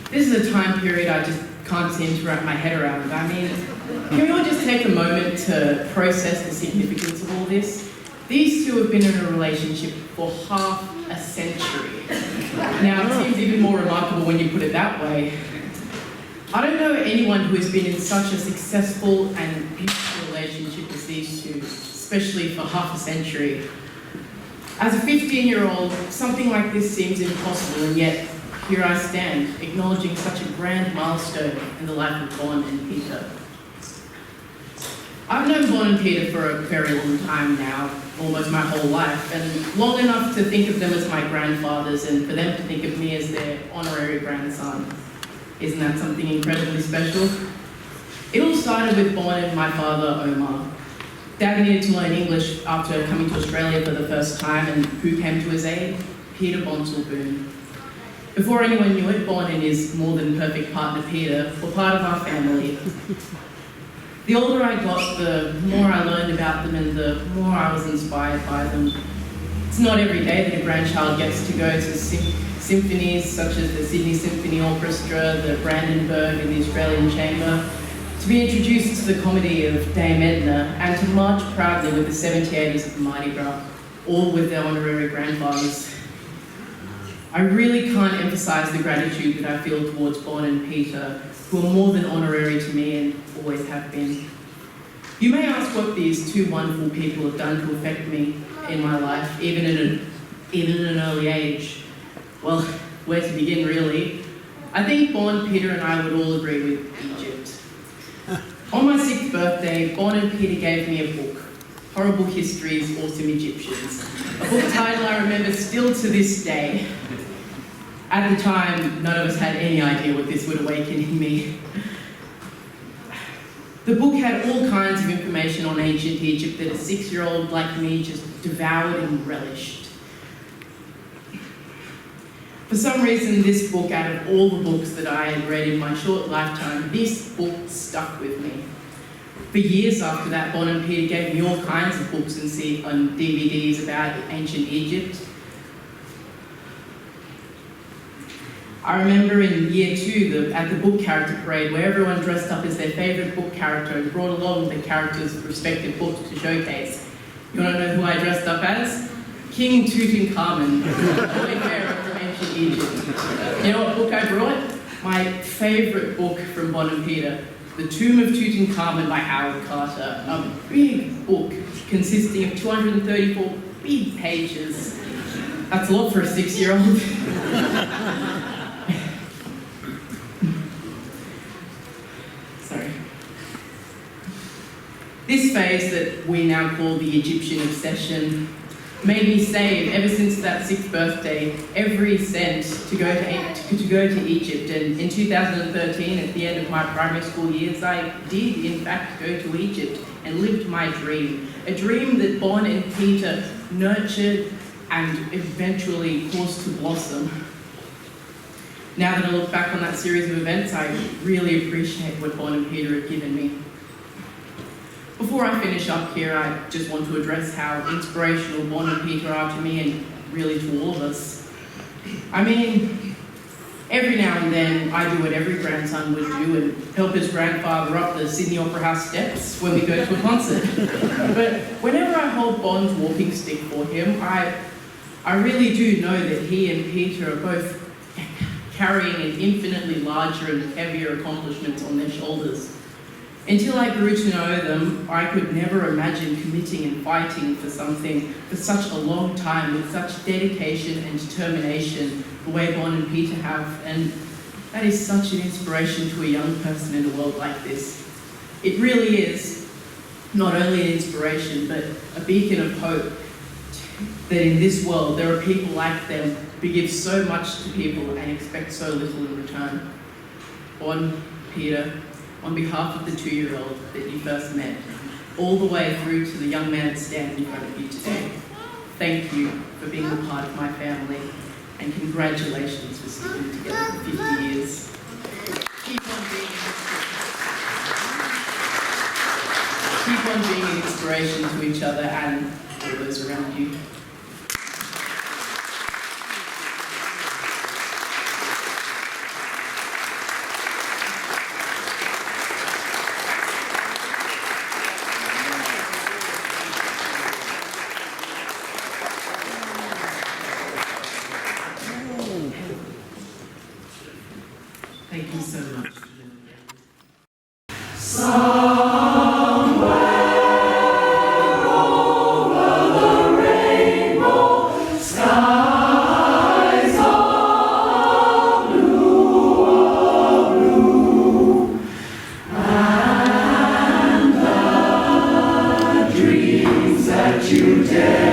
This is a time period I just can't seem to wrap my head around. I mean, can we all just take a moment to process the significance of all this? These two have been in a relationship for half a century. Now, it seems even more remarkable when you put it that way. I don't know anyone who has been in such a successful and beautiful relationship as these two, especially for half a century. As a 15-year-old, something like this seems impossible, and yet here I stand, acknowledging such a grand milestone in the life of Bon and Peter. I've known Bon and Peter for a very long time now, almost my whole life, and long enough to think of them as my grandfathers and for them to think of me as their honorary grandson. Isn't that something incredibly special? It all started with Bon and my father, Omar. Dad needed to learn English after coming to Australia for the first time, and who came to his aid? Peter Bonsall-Boone. Before anyone knew it, Bon and his more than perfect partner Peter were part of our family. The older I got, the more I learned about them and the more I was inspired by them. It's not every day that a grandchild gets to go to symphonies such as the Sydney Symphony Orchestra, the Brandenburg and the Australian Chamber, to be introduced to the comedy of Dame Edna, and to march proudly with the 78ers of the Mardi Gras, all with their honorary grandfathers. I really can't emphasise the gratitude that I feel towards Bon and Peter, who are more than honorary to me and always have been. You may ask what these two wonderful people have done to affect me in my life, even at an early age. Well, where to begin, really? I think Bon, Peter and I would all agree with Egypt. On my 6th birthday, Bon and Peter gave me a book, Horrible Histories, Awesome Egyptians, a book title I remember still to this day. At the time, none of us had any idea what this would awaken in me. The book had all kinds of information on ancient Egypt that a 6-year-old like me just devoured and relished. For some reason, this book, out of all the books that I had read in my short lifetime, this book stuck with me. For years after that, Bon and Peter gave me all kinds of books and DVDs about ancient Egypt. I remember in year 2 at the book character parade where everyone dressed up as their favourite book character and brought along the characters' respective books to showcase. You want to know who I dressed up as? King Tutankhamun, wayfarer from ancient Egypt. You know what book I brought? My favourite book from Bon and Peter, The Tomb of Tutankhamun by Howard Carter. A big book consisting of 234 big pages. That's a lot for a 6-year-old. Sorry. This phase that we now call the Egyptian obsession made me save, ever since that 6th birthday, every cent to go to Egypt. And in 2013, at the end of my primary school years, I did in fact go to Egypt and lived my dream. A dream that Bon and Peter nurtured and eventually caused to blossom. Now that I look back on that series of events, I really appreciate what Bon and Peter have given me. Before I finish up here, I just want to address how inspirational Bon and Peter are to me and really to all of us. I mean, every now and then I do what every grandson would do and help his grandfather up the Sydney Opera House steps when we go to a concert. But whenever I hold Bon's walking stick for him, I really do know that he and Peter are both carrying an infinitely larger and heavier accomplishments on their shoulders. Until I grew to know them, I could never imagine committing and fighting for something for such a long time with such dedication and determination the way Bon and Peter have, and that is such an inspiration to a young person in a world like this. It really is not only an inspiration, but a beacon of hope that in this world there are people like them who give so much to people and expect so little in return. Bon, Peter, on behalf of the 2-year-old that you first met, all the way through to the young man standing in front of you today, thank you for being a part of my family, and congratulations for sticking together for 50 years. Keep on being an inspiration to each other and all those around you. Thank you so much. You dare.